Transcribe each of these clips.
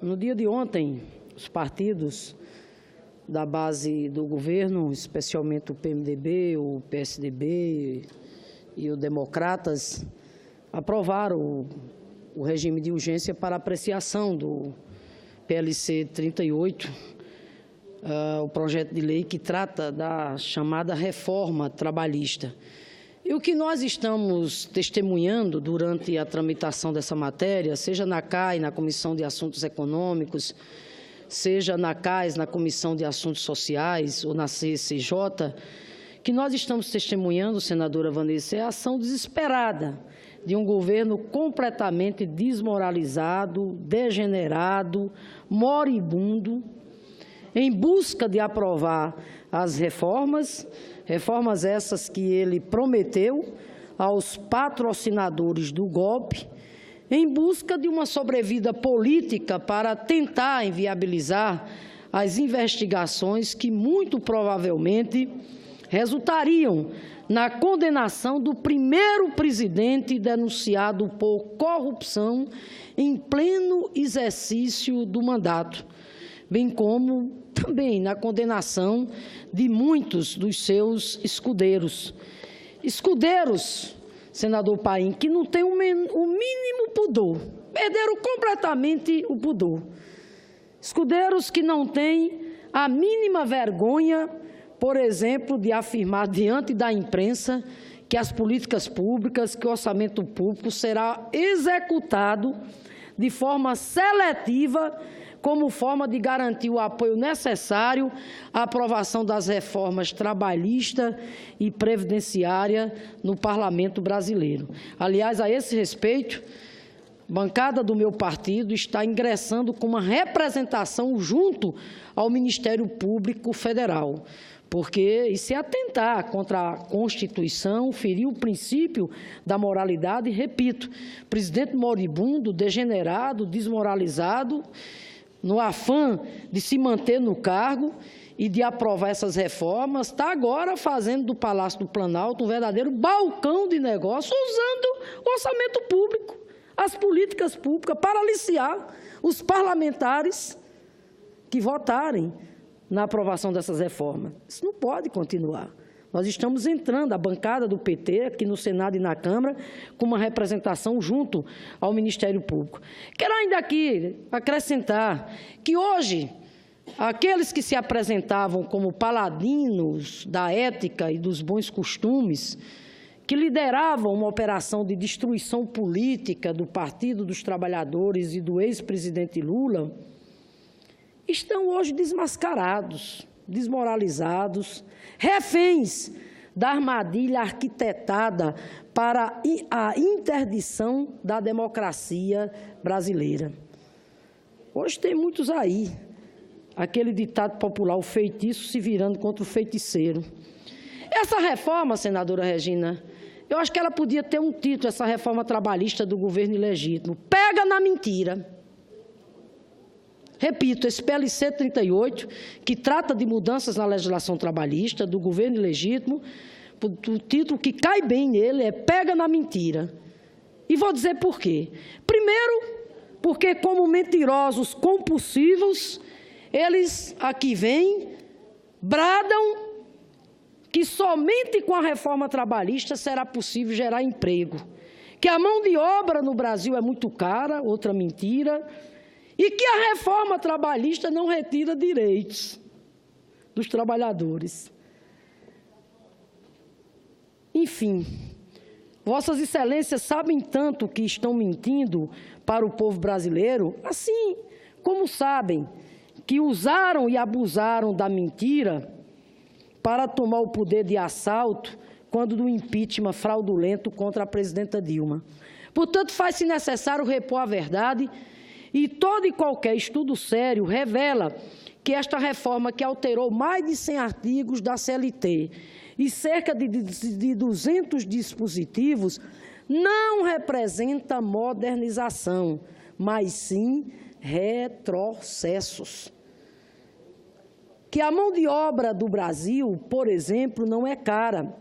No dia de ontem, os partidos da base do governo, especialmente o PMDB, o PSDB e o Democratas, aprovaram o regime de urgência para apreciação do PLC 38, o projeto de lei que trata da chamada reforma trabalhista. E o que nós estamos testemunhando durante a tramitação dessa matéria, seja na CAI, na Comissão de Assuntos Econômicos, seja na CAIS, na Comissão de Assuntos Sociais ou na CCJ, que nós estamos testemunhando, senadora Vanessa, é a ação desesperada de um governo completamente desmoralizado, degenerado, moribundo, em busca de aprovar as reformas essas que ele prometeu aos patrocinadores do golpe, em busca de uma sobrevida política para tentar inviabilizar as investigações que muito provavelmente resultariam na condenação do primeiro presidente denunciado por corrupção em pleno exercício do mandato, bem como também na condenação de muitos dos seus escudeiros. Escudeiros, senador Paim, que não têm o mínimo pudor, perderam completamente o pudor. Escudeiros que não têm a mínima vergonha, por exemplo, de afirmar diante da imprensa que as políticas públicas, que o orçamento público será executado de forma seletiva, como forma de garantir o apoio necessário à aprovação das reformas trabalhista e previdenciária no Parlamento brasileiro. Aliás, a esse respeito, a bancada do meu partido está ingressando com uma representação junto ao Ministério Público Federal, porque isso é atentar contra a Constituição, ferir o princípio da moralidade, e, repito, presidente moribundo, degenerado, desmoralizado, no afã de se manter no cargo e de aprovar essas reformas, está agora fazendo do Palácio do Planalto um verdadeiro balcão de negócio, usando o orçamento público, as políticas públicas, para aliciar os parlamentares que votarem na aprovação dessas reformas. Isso não pode continuar. Nós estamos entrando, a bancada do PT, aqui no Senado e na Câmara, com uma representação junto ao Ministério Público. Quero ainda aqui acrescentar que hoje, aqueles que se apresentavam como paladinos da ética e dos bons costumes, que lideravam uma operação de destruição política do Partido dos Trabalhadores e do ex-presidente Lula, estão hoje desmascarados, desmoralizados, reféns da armadilha arquitetada para a interdição da democracia brasileira. Hoje tem muitos aí, aquele ditado popular, o feitiço se virando contra o feiticeiro. Essa reforma, senadora Regina, eu acho que ela podia ter um título, essa reforma trabalhista do governo ilegítimo: pega na mentira. Repito, esse PLC 38, que trata de mudanças na legislação trabalhista do governo ilegítimo, o título que cai bem nele é pega na mentira. E vou dizer por quê. Primeiro, porque como mentirosos compulsivos, eles aqui vêm, bradam que somente com a reforma trabalhista será possível gerar emprego, que a mão de obra no Brasil é muito cara, outra mentira, e que a reforma trabalhista não retira direitos dos trabalhadores. Enfim, Vossas Excelências sabem tanto que estão mentindo para o povo brasileiro, assim como sabem que usaram e abusaram da mentira para tomar o poder de assalto quando do impeachment fraudulento contra a presidenta Dilma. Portanto, faz-se necessário repor a verdade. E todo e qualquer estudo sério revela que esta reforma, que alterou mais de 100 artigos da CLT e cerca de 200 dispositivos, não representa modernização, mas sim retrocessos. Que a mão de obra do Brasil, por exemplo, não é cara.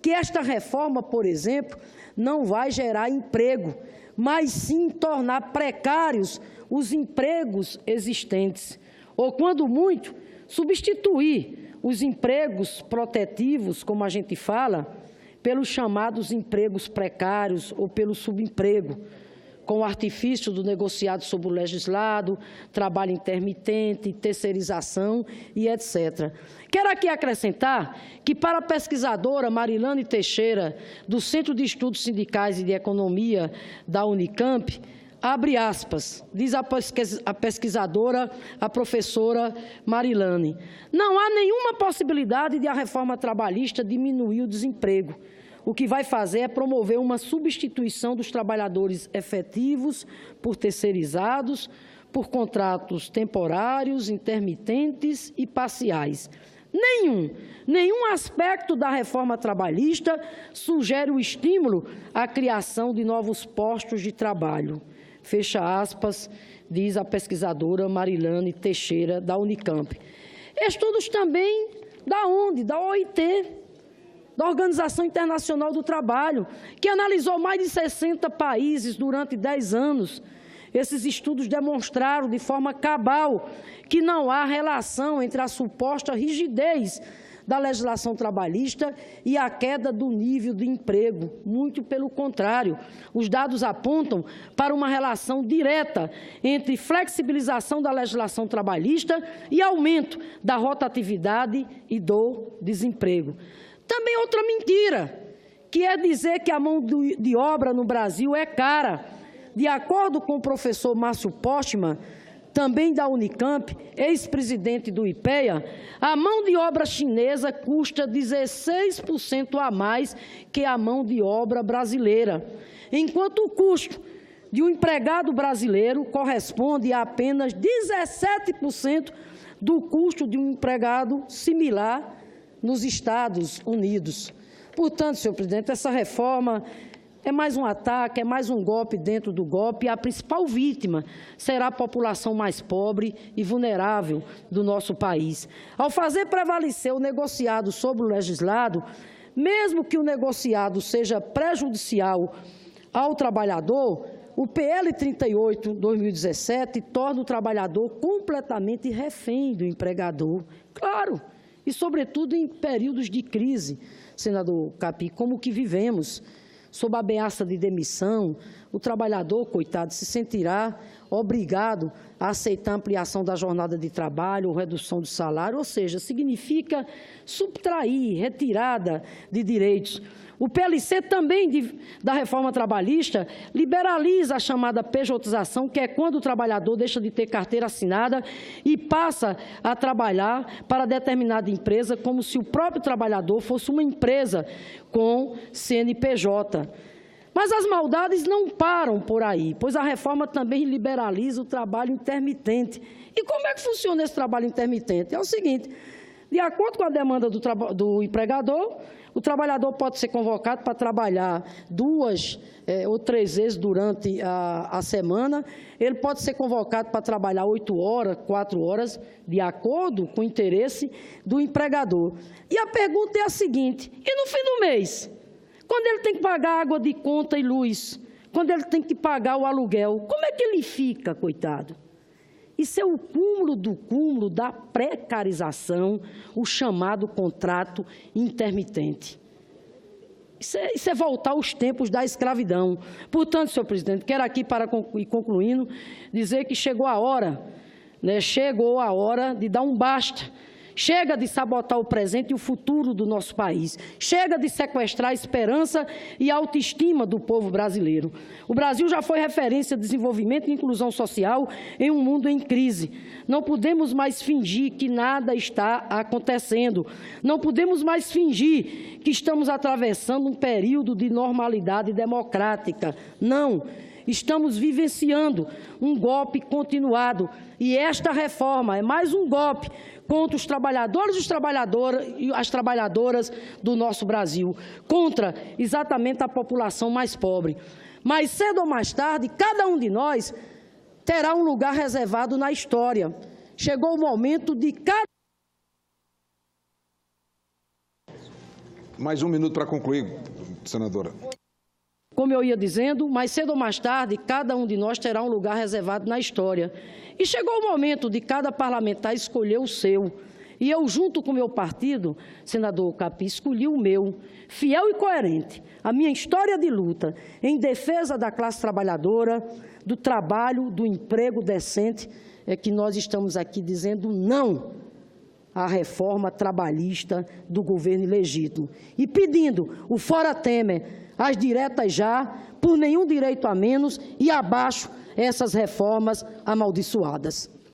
Que esta reforma, por exemplo, não vai gerar emprego, mas sim tornar precários os empregos existentes, ou, quando muito, substituir os empregos protetivos, como a gente fala, pelos chamados empregos precários ou pelo subemprego, com o artifício do negociado sobre o legislado, trabalho intermitente, terceirização e etc. Quero aqui acrescentar que, para a pesquisadora Marilane Teixeira, do Centro de Estudos Sindicais e de Economia da Unicamp, abre aspas, diz a pesquisadora, a professora Marilane, não há nenhuma possibilidade de a reforma trabalhista diminuir o desemprego. O que vai fazer é promover uma substituição dos trabalhadores efetivos por terceirizados, por contratos temporários, intermitentes e parciais. Nenhum aspecto da reforma trabalhista sugere o estímulo à criação de novos postos de trabalho. Fecha aspas, diz a pesquisadora Marilane Teixeira, da Unicamp. Estudos também da onde? Da OIT, da Organização Internacional do Trabalho, que analisou mais de 60 países durante 10 anos. Esses estudos demonstraram de forma cabal que não há relação entre a suposta rigidez da legislação trabalhista e a queda do nível de emprego. Muito pelo contrário, os dados apontam para uma relação direta entre flexibilização da legislação trabalhista e aumento da rotatividade e do desemprego. Também outra mentira, que é dizer que a mão de obra no Brasil é cara. De acordo com o professor Márcio Postman, também da Unicamp, ex-presidente do IPEA, a mão de obra chinesa custa 16% a mais que a mão de obra brasileira, enquanto o custo de um empregado brasileiro corresponde a apenas 17% do custo de um empregado similar nos Estados Unidos. Portanto, senhor presidente, essa reforma é mais um ataque, é mais um golpe dentro do golpe, e a principal vítima será a população mais pobre e vulnerável do nosso país. Ao fazer prevalecer o negociado sobre o legislado, mesmo que o negociado seja prejudicial ao trabalhador, o PL 38/2017 torna o trabalhador completamente refém do empregador. Claro, e, sobretudo, em períodos de crise, senador Capi, como o que vivemos, sob a ameaça de demissão, o trabalhador, coitado, se sentirá obrigado a aceitar a ampliação da jornada de trabalho ou redução do salário, ou seja, significa subtrair, retirada de direitos. O PLC também da reforma trabalhista liberaliza a chamada pejotização, que é quando o trabalhador deixa de ter carteira assinada e passa a trabalhar para determinada empresa, como se o próprio trabalhador fosse uma empresa com CNPJ. Mas as maldades não param por aí, pois a reforma também liberaliza o trabalho intermitente. E como é que funciona esse trabalho intermitente? É o seguinte, de acordo com a demanda do empregador, o trabalhador pode ser convocado para trabalhar 2 ou 3 vezes durante a semana. Ele pode ser convocado para trabalhar 8 horas, 4 horas, de acordo com o interesse do empregador. E a pergunta é a seguinte, e no fim do mês? Quando ele tem que pagar água de conta e luz, quando ele tem que pagar o aluguel, como é que ele fica, coitado? Isso é o cúmulo da precarização, o chamado contrato intermitente. Isso é voltar aos tempos da escravidão. Portanto, senhor presidente, quero aqui, para ir concluindo, dizer que chegou a hora, chegou a hora de dar um basta. Chega de sabotar o presente e o futuro do nosso país. Chega de sequestrar a esperança e a autoestima do povo brasileiro. O Brasil já foi referência de desenvolvimento e inclusão social em um mundo em crise. Não podemos mais fingir que nada está acontecendo. Não podemos mais fingir que estamos atravessando um período de normalidade democrática. Não. Estamos vivenciando um golpe continuado. E esta reforma é mais um golpe contra os trabalhadores e as trabalhadoras do nosso Brasil, contra exatamente a população mais pobre. Mais cedo ou mais tarde, cada um de nós terá um lugar reservado na história. Chegou o momento de cada... Mais um minuto para concluir, senadora. como eu ia dizendo, mais cedo ou mais tarde, cada um de nós terá um lugar reservado na história. E chegou o momento de cada parlamentar escolher o seu. E eu, junto com o meu partido, senador Capi, escolhi o meu, fiel e coerente, a minha história de luta em defesa da classe trabalhadora, do trabalho, do emprego decente, é que nós estamos aqui dizendo não à reforma trabalhista do governo ilegítimo e pedindo o fora Temer, as diretas já, por nenhum direito a menos e abaixo essas reformas amaldiçoadas.